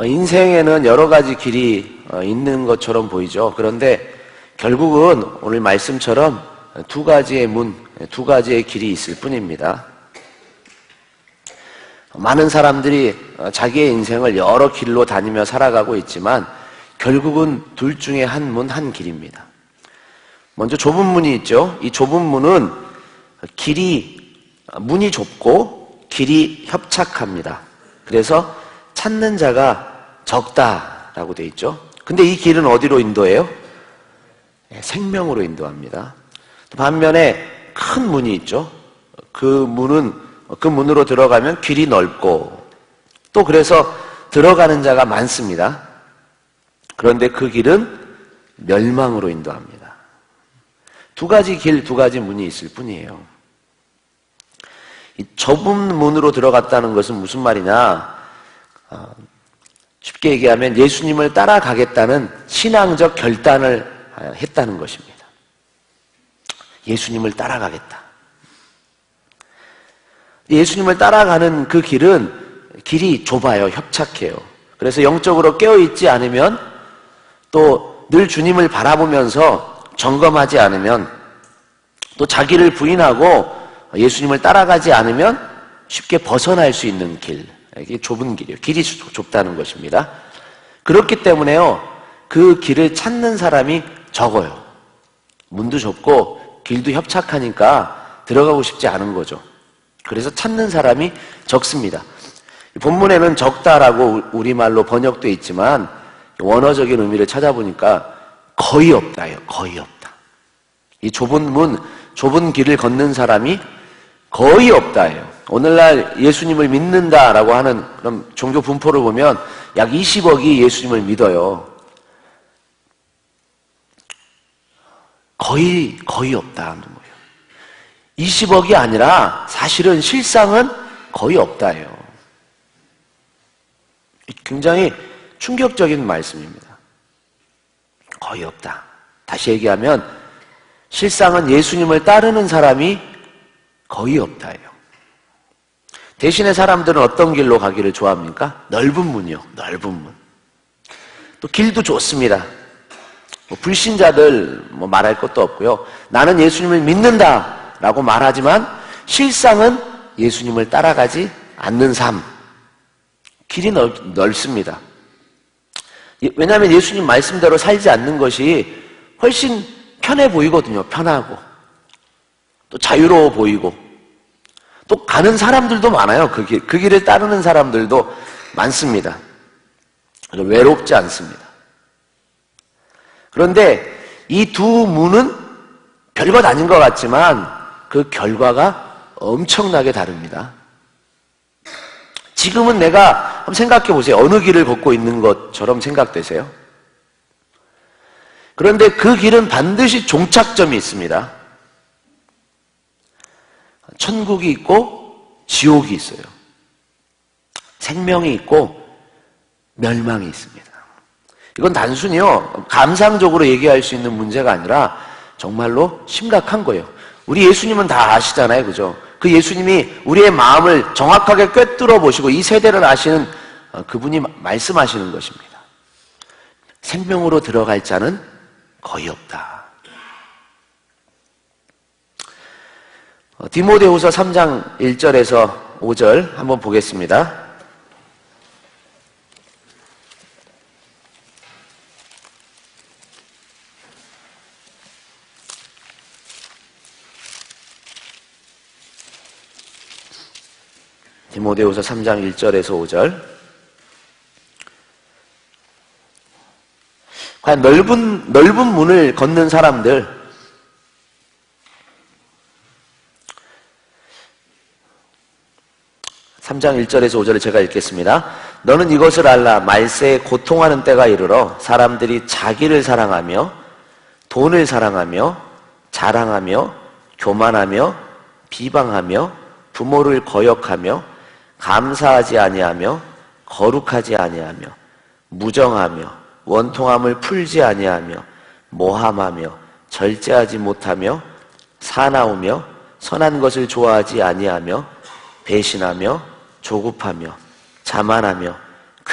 인생에는 여러 가지 길이 있는 것처럼 보이죠. 그런데 결국은 오늘 말씀처럼 두 가지의 문, 두 가지의 길이 있을 뿐입니다. 많은 사람들이 자기의 인생을 여러 길로 다니며 살아가고 있지만 결국은 둘 중에 한 문, 한 길입니다. 먼저 좁은 문이 있죠. 이 좁은 문은 문이 좁고 길이 협착합니다. 그래서 찾는 자가 적다라고 되어 있죠. 근데 이 길은 어디로 인도해요? 생명으로 인도합니다. 반면에 큰 문이 있죠. 그 문으로 들어가면 길이 넓고 또 그래서 들어가는 자가 많습니다. 그런데 그 길은 멸망으로 인도합니다. 두 가지 길, 두 가지 문이 있을 뿐이에요. 이 좁은 문으로 들어갔다는 것은 무슨 말이냐? 쉽게 얘기하면 예수님을 따라가겠다는 신앙적 결단을 했다는 것입니다. 예수님을 따라가겠다. 예수님을 따라가는 그 길이 좁아요. 협착해요. 그래서 영적으로 깨어있지 않으면 또 늘 주님을 바라보면서 점검하지 않으면 또 자기를 부인하고 예수님을 따라가지 않으면 쉽게 벗어날 수 있는 길. 이게 좁은 길이에요. 길이 좁다는 것입니다. 그렇기 때문에요. 그 길을 찾는 사람이 적어요. 문도 좁고 길도 협착하니까 들어가고 싶지 않은 거죠. 그래서 찾는 사람이 적습니다. 본문에는 적다라고 우리말로 번역되어 있지만 원어적인 의미를 찾아보니까 거의 없다예요. 거의 없다. 이 좁은 길을 걷는 사람이 거의 없다예요. 오늘날 예수님을 믿는다라고 하는 그런 종교 분포를 보면 약 20억이 예수님을 믿어요. 거의 없다는 거예요. 20억이 아니라 사실은 실상은 거의 없다예요. 굉장히 충격적인 말씀입니다. 거의 없다. 다시 얘기하면 실상은 예수님을 따르는 사람이 거의 없다예요. 대신에 사람들은 어떤 길로 가기를 좋아합니까? 넓은 문이요. 넓은 문. 또 길도 좋습니다. 불신자들 말할 것도 없고요. 나는 예수님을 믿는다라고 말하지만 실상은 예수님을 따라가지 않는 삶. 길이 넓습니다. 왜냐하면 예수님 말씀대로 살지 않는 것이 훨씬 편해 보이거든요. 편하고 또 자유로워 보이고 또 가는 사람들도 많아요. 그 길을 따르는 사람들도 많습니다. 외롭지 않습니다. 그런데 이 두 문은 별것 아닌 것 같지만 그 결과가 엄청나게 다릅니다. 지금은 내가 한번 생각해 보세요. 어느 길을 걷고 있는 것처럼 생각되세요? 그런데 그 길은 반드시 종착점이 있습니다. 천국이 있고 지옥이 있어요. 생명이 있고 멸망이 있습니다. 이건 단순히요 감상적으로 얘기할 수 있는 문제가 아니라 정말로 심각한 거예요. 우리 예수님은 다 아시잖아요. 그죠? 그 예수님이 우리의 마음을 정확하게 꿰뚫어 보시고 이 세대를 아시는 그분이 말씀하시는 것입니다. 생명으로 들어갈 자는 거의 없다. 디모데후서 3장 1절에서 5절 한번 보겠습니다. 디모데후서 3장 1절에서 5절. 과연 넓은 문을 걷는 사람들, 3장 1절에서 5절을 제가 읽겠습니다. 너는 이것을 알라. 말세에 고통하는 때가 이르러 사람들이 자기를 사랑하며 돈을 사랑하며 자랑하며 교만하며 비방하며 부모를 거역하며 감사하지 아니하며 거룩하지 아니하며 무정하며 원통함을 풀지 아니하며 모함하며 절제하지 못하며 사나우며 선한 것을 좋아하지 아니하며 배신하며 조급하며 자만하며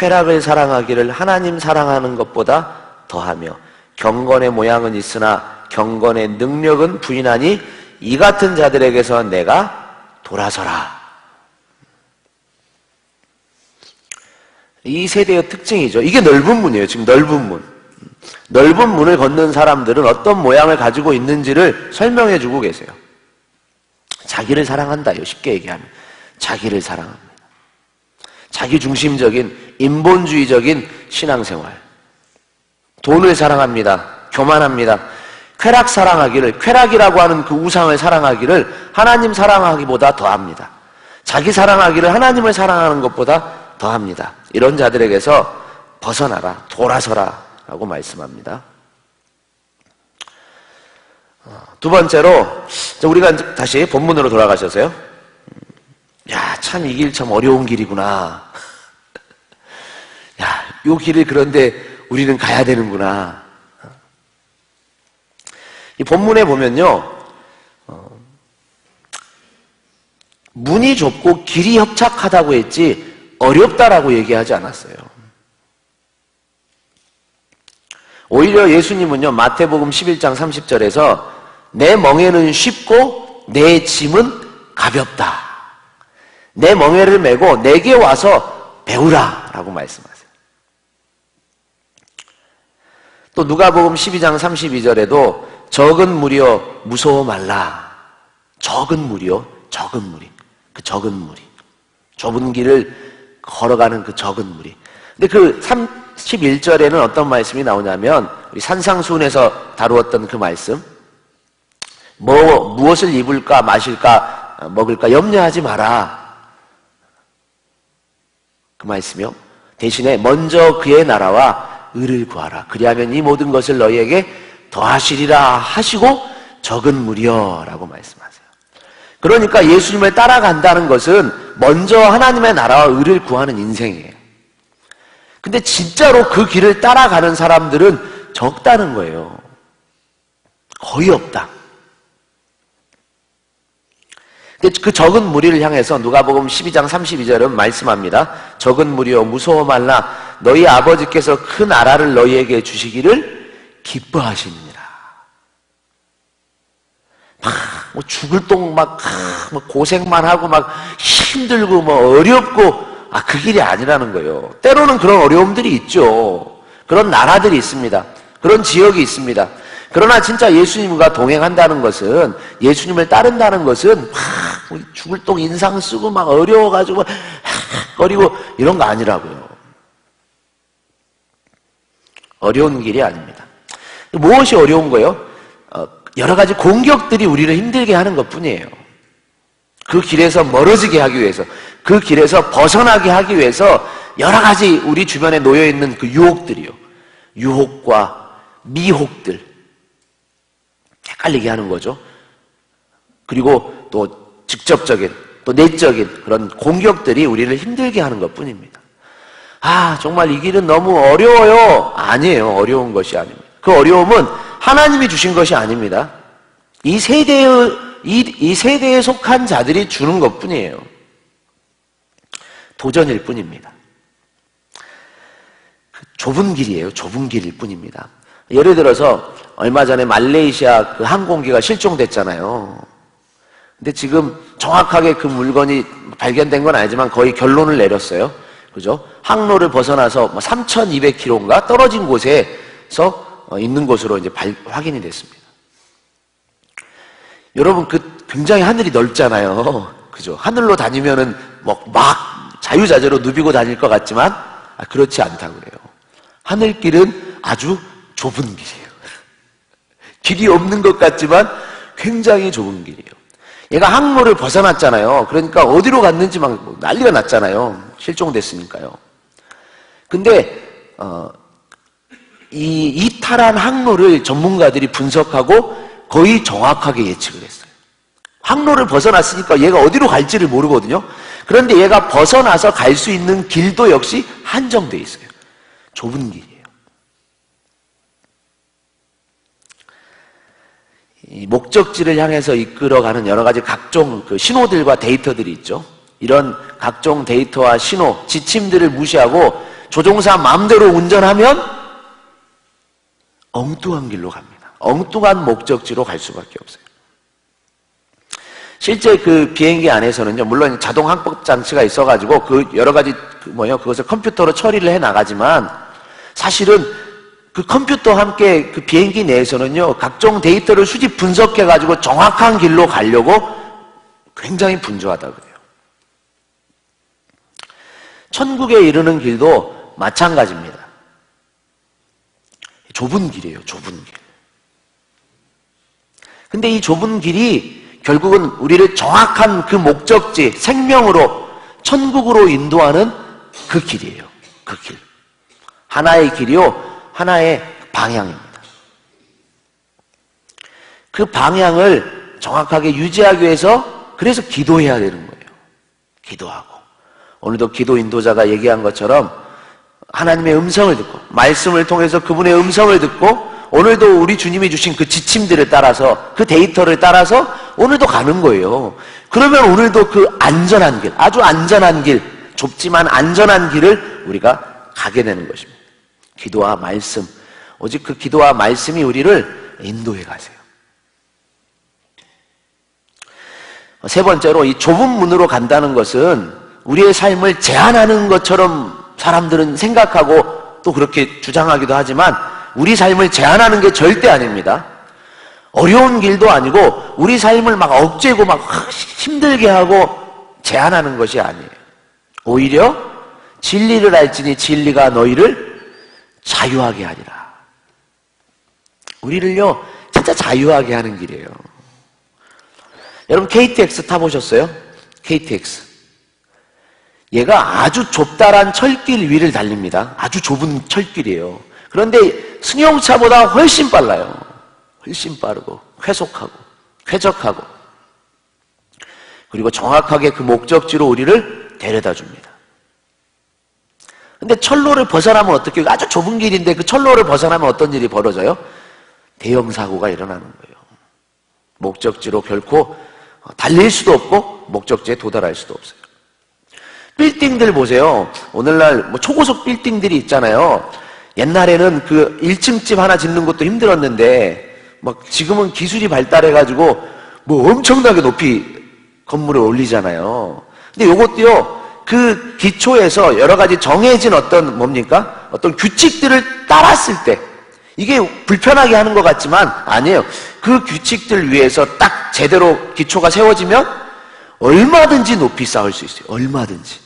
쾌락을 사랑하기를 하나님 사랑하는 것보다 더하며 경건의 모양은 있으나 경건의 능력은 부인하니 이 같은 자들에게서 내가 돌아서라. 이 세대의 특징이죠. 이게 넓은 문이에요. 지금 넓은 문. 넓은 문을 걷는 사람들은 어떤 모양을 가지고 있는지를 설명해 주고 계세요. 자기를 사랑한다요. 쉽게 얘기하면 자기를 사랑합니다. 자기중심적인 인본주의적인 신앙생활. 돈을 사랑합니다. 교만합니다. 쾌락 사랑하기를, 쾌락이라고 하는 그 우상을 사랑하기를 하나님 사랑하기보다 더합니다. 자기 사랑하기를 하나님을 사랑하는 것보다 더합니다. 이런 자들에게서 벗어나라, 돌아서라 라고 말씀합니다. 두 번째로 우리가 다시 본문으로 돌아가셔서요. 야, 참 이 길 참 어려운 길이구나. 야, 이 길을 그런데 우리는 가야 되는구나. 이 본문에 보면요, 문이 좁고 길이 협착하다고 했지 어렵다라고 얘기하지 않았어요. 오히려 예수님은요, 마태복음 11장 30절에서 내 멍에는 쉽고 내 짐은 가볍다. 내 멍에를 메고 내게 와서 배우라 라고 말씀하세요. 또 누가복음 12장 32절에도 적은 무리여 무서워 말라. 적은 무리여, 적은 무리. 그 적은 무리. 좁은 길을 걸어가는 그 적은 무리. 근데 그 31절에는 어떤 말씀이 나오냐면 우리 산상수훈에서 다루었던 그 말씀. 무엇을 입을까 마실까 먹을까 염려하지 마라. 그 말씀이요. 대신에 먼저 그의 나라와 의를 구하라. 그리하면 이 모든 것을 너희에게 더하시리라 하시고 적은 무리여 라고 말씀하세요. 그러니까 예수님을 따라간다는 것은 먼저 하나님의 나라와 의를 구하는 인생이에요. 근데 진짜로 그 길을 따라가는 사람들은 적다는 거예요. 거의 없다. 근데 그 적은 무리를 향해서 누가복음 12장 32절은 말씀합니다. 적은 무리여 무서워 말라. 너희 아버지께서 그 나라를 너희에게 주시기를 기뻐하시느니라. 뭐 죽을 똥 막 고생만 하고 막 힘들고 뭐 어렵고 그 길이 아니라는 거예요. 때로는 그런 어려움들이 있죠. 그런 나라들이 있습니다. 그런 지역이 있습니다. 그러나 진짜 예수님과 동행한다는 것은, 예수님을 따른다는 것은 죽을 똥 인상 쓰고 막 어려워가지고 거리고 이런 거 아니라고요. 어려운 길이 아닙니다. 무엇이 어려운 거예요? 여러 가지 공격들이 우리를 힘들게 하는 것뿐이에요. 그 길에서 멀어지게 하기 위해서, 그 길에서 벗어나게 하기 위해서 여러 가지 우리 주변에 놓여있는 그 유혹들이요. 유혹과 미혹들. 헷갈리게 하는 거죠. 그리고 또 직접적인, 또 내적인 그런 공격들이 우리를 힘들게 하는 것 뿐입니다. 정말 이 길은 너무 어려워요. 아니에요. 어려운 것이 아닙니다. 그 어려움은 하나님이 주신 것이 아닙니다. 이 세대에 속한 자들이 주는 것 뿐이에요. 도전일 뿐입니다. 좁은 길이에요. 좁은 길일 뿐입니다. 예를 들어서 얼마 전에 말레이시아 그 항공기가 실종됐잖아요. 근데 지금 정확하게 그 물건이 발견된 건 아니지만 거의 결론을 내렸어요. 그죠? 항로를 벗어나서 3,200km인가 떨어진 곳에서 있는 것으로 이제 확인이 됐습니다. 여러분, 굉장히 하늘이 넓잖아요. 그죠? 하늘로 다니면은 막 자유자재로 누비고 다닐 것 같지만 그렇지 않다고 그래요. 하늘길은 아주 좁은 길이에요. 길이 없는 것 같지만 굉장히 좁은 길이에요. 얘가 항로를 벗어났잖아요. 그러니까 어디로 갔는지 막 난리가 났잖아요. 실종됐으니까요. 근데 이 이탈한 항로를 전문가들이 분석하고 거의 정확하게 예측을 했어요. 항로를 벗어났으니까 얘가 어디로 갈지를 모르거든요. 그런데 얘가 벗어나서 갈 수 있는 길도 역시 한정돼 있어요. 좁은 길이에요. 이 목적지를 향해서 이끌어가는 여러 가지 각종 그 신호들과 데이터들이 있죠. 이런 각종 데이터와 신호, 지침들을 무시하고 조종사 마음대로 운전하면 엉뚱한 길로 갑니다. 엉뚱한 목적지로 갈 수밖에 없어요. 실제 그 비행기 안에서는요, 물론 자동 항법 장치가 있어가지고 그 여러 가지 그것을 컴퓨터로 처리를 해 나가지만 사실은 그 컴퓨터와 함께 그 비행기 내에서는요, 각종 데이터를 수집 분석해가지고 정확한 길로 가려고 굉장히 분주하다 그래요. 천국에 이르는 길도 마찬가지입니다. 좁은 길이에요, 좁은 길. 근데 이 좁은 길이 결국은 우리를 정확한 그 목적지, 생명으로, 천국으로 인도하는 그 길이에요. 그 길. 하나의 길이요, 하나의 방향입니다. 그 방향을 정확하게 유지하기 위해서 그래서 기도해야 되는 거예요. 기도하고. 오늘도 기도 인도자가 얘기한 것처럼 하나님의 음성을 듣고, 말씀을 통해서 그분의 음성을 듣고, 오늘도 우리 주님이 주신 그 지침들을 따라서, 그 데이터를 따라서 오늘도 가는 거예요. 그러면 오늘도 그 안전한 길, 아주 안전한 길, 좁지만 안전한 길을 우리가 가게 되는 것입니다. 기도와 말씀, 오직 그 기도와 말씀이 우리를 인도해 가세요. 세 번째로, 이 좁은 문으로 간다는 것은 우리의 삶을 제한하는 것처럼 사람들은 생각하고 또 그렇게 주장하기도 하지만 우리 삶을 제한하는 게 절대 아닙니다. 어려운 길도 아니고 우리 삶을 막 억제고 막 힘들게 하고 제한하는 것이 아니에요. 오히려 진리를 알지니 진리가 너희를 자유하게 하리라. 우리를요, 진짜 자유하게 하는 길이에요. 여러분 KTX 타보셨어요? KTX. 얘가 아주 좁다란 철길 위를 달립니다. 아주 좁은 철길이에요. 그런데 승용차보다 훨씬 빨라요. 훨씬 빠르고 쾌속하고 쾌적하고, 그리고 정확하게 그 목적지로 우리를 데려다 줍니다. 근데 철로를 벗어나면 어떻게, 아주 좁은 길인데 그 철로를 벗어나면 어떤 일이 벌어져요? 대형 사고가 일어나는 거예요. 목적지로 결코 달릴 수도 없고 목적지에 도달할 수도 없어요. 빌딩들 보세요. 오늘날 초고속 빌딩들이 있잖아요. 옛날에는 그 1층 집 하나 짓는 것도 힘들었는데 막 지금은 기술이 발달해가지고 엄청나게 높이 건물을 올리잖아요. 근데 요것도요, 그 기초에서 여러 가지 정해진 어떤 규칙들을 따랐을 때, 이게 불편하게 하는 것 같지만 아니에요. 그 규칙들 위에서 딱 제대로 기초가 세워지면 얼마든지 높이 쌓을 수 있어요. 얼마든지.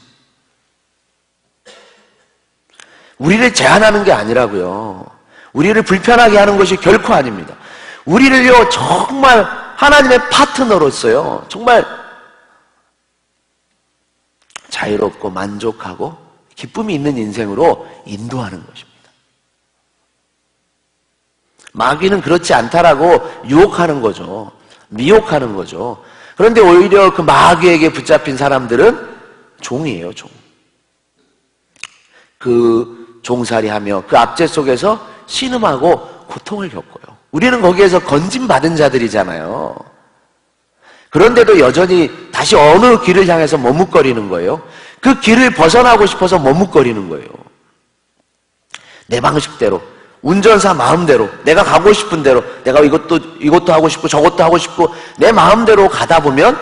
우리를 제한하는 게 아니라고요. 우리를 불편하게 하는 것이 결코 아닙니다. 우리를요, 정말 하나님의 파트너로서요, 정말 자유롭고 만족하고 기쁨이 있는 인생으로 인도하는 것입니다. 마귀는 그렇지 않다라고 유혹하는 거죠. 미혹하는 거죠. 그런데 오히려 그 마귀에게 붙잡힌 사람들은 종이에요, 종. 그 종살이하며 그 압제 속에서 신음하고 고통을 겪어요. 우리는 거기에서 건진받은 자들이잖아요. 그런데도 여전히 다시 어느 길을 향해서 머뭇거리는 거예요. 그 길을 벗어나고 싶어서 머뭇거리는 거예요. 내 방식대로, 운전사 마음대로, 내가 가고 싶은 대로, 내가 이것도 하고 싶고 저것도 하고 싶고 내 마음대로 가다 보면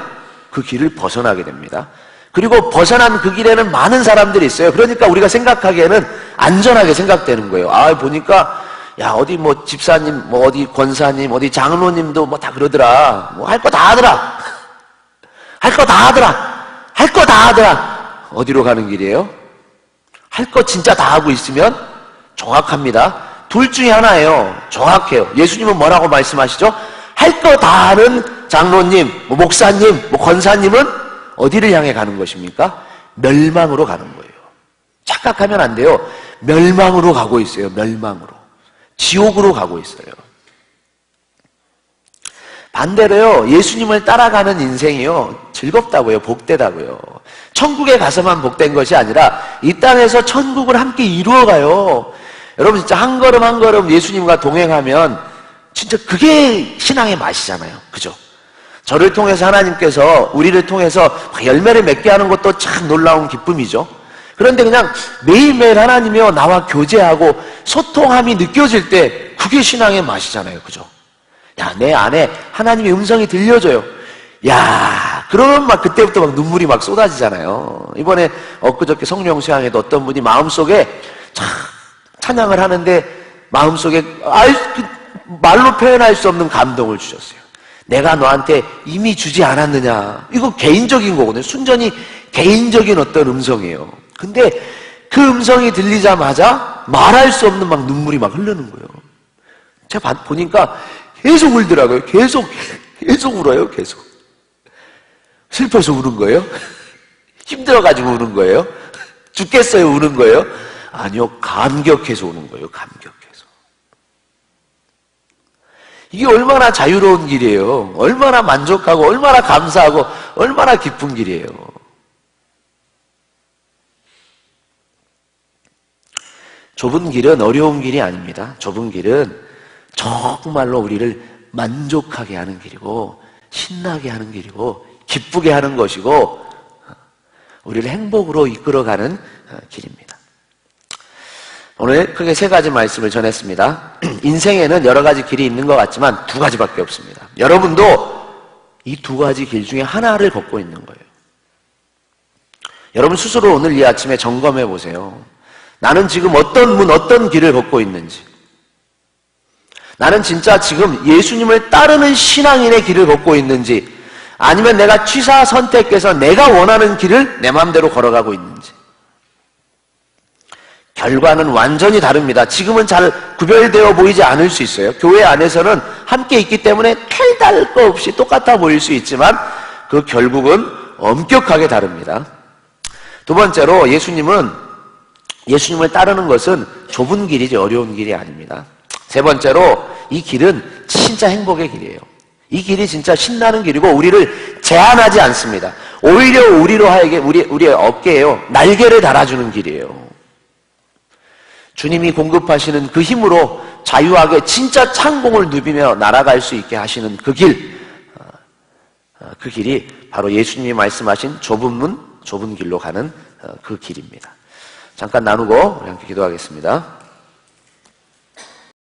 그 길을 벗어나게 됩니다. 그리고 벗어난 그 길에는 많은 사람들이 있어요. 그러니까 우리가 생각하기에는 안전하게 생각되는 거예요. 보니까 어디 집사님, 어디 권사님, 어디 장로님도 다 그러더라. 할 거 다 하더라. 할 거 다 하더라. 할 거 다 하더라. 어디로 가는 길이에요? 할 거 진짜 다 하고 있으면 정확합니다. 둘 중에 하나예요. 정확해요. 예수님은 뭐라고 말씀하시죠? 할 거 다 하는 장로님, 목사님, 권사님은 어디를 향해 가는 것입니까? 멸망으로 가는 거예요. 착각하면 안 돼요. 멸망으로 가고 있어요. 멸망으로. 지옥으로 가고 있어요. 반대로요, 예수님을 따라가는 인생이요, 즐겁다고요, 복되다고요. 천국에 가서만 복된 것이 아니라 이 땅에서 천국을 함께 이루어가요. 여러분 진짜 한 걸음 한 걸음 예수님과 동행하면 진짜 그게 신앙의 맛이잖아요. 그죠? 저를 통해서 하나님께서 우리를 통해서 열매를 맺게 하는 것도 참 놀라운 기쁨이죠. 그런데 그냥 매일매일 하나님이여 나와 교제하고 소통함이 느껴질 때 그게 신앙의 맛이잖아요. 그죠? 야, 내 안에 하나님의 음성이 들려줘요. 야, 그러면 막 그때부터 막 눈물이 막 쏟아지잖아요. 이번에 엊그저께 성령 수양에도 어떤 분이 마음속에 찬양을 하는데 마음속에 말로 표현할 수 없는 감동을 주셨어요. 내가 너한테 이미 주지 않았느냐. 이거 개인적인 거거든요. 순전히 개인적인 어떤 음성이에요. 근데 그 음성이 들리자마자 말할 수 없는 막 눈물이 막 흐르는 거예요. 제가 보니까 계속 울더라고요. 계속 울어요. 계속. 슬퍼서 우는 거예요? 힘들어가지고 우는 거예요? 죽겠어요 우는 거예요? 아니요, 감격해서 우는 거예요. 감격해서. 이게 얼마나 자유로운 길이에요. 얼마나 만족하고 얼마나 감사하고 얼마나 기쁜 길이에요. 좁은 길은 어려운 길이 아닙니다. 좁은 길은 정말로 우리를 만족하게 하는 길이고 신나게 하는 길이고 기쁘게 하는 것이고 우리를 행복으로 이끌어가는 길입니다. 오늘 크게 세 가지 말씀을 전했습니다. 인생에는 여러 가지 길이 있는 것 같지만 두 가지밖에 없습니다. 여러분도 이 두 가지 길 중에 하나를 걷고 있는 거예요. 여러분 스스로 오늘 이 아침에 점검해 보세요. 나는 지금 어떤 길을 걷고 있는지. 나는 진짜 지금 예수님을 따르는 신앙인의 길을 걷고 있는지, 아니면 내가 취사 선택해서 내가 원하는 길을 내 마음대로 걸어가고 있는지. 결과는 완전히 다릅니다. 지금은 잘 구별되어 보이지 않을 수 있어요. 교회 안에서는 함께 있기 때문에 별다를 거 없이 똑같아 보일 수 있지만 그 결국은 엄격하게 다릅니다. 두 번째로 예수님을 따르는 것은 좁은 길이지 어려운 길이 아닙니다. 세 번째로 이 길은 진짜 행복의 길이에요. 이 길이 진짜 신나는 길이고 우리를 제한하지 않습니다. 오히려 우리로 하여금 우리의 어깨에요 날개를 달아주는 길이에요. 주님이 공급하시는 그 힘으로 자유하게 진짜 창공을 누비며 날아갈 수 있게 하시는 그 길이 바로 예수님이 말씀하신 좁은 길로 가는 그 길입니다. 잠깐 나누고 우리 함께 기도하겠습니다.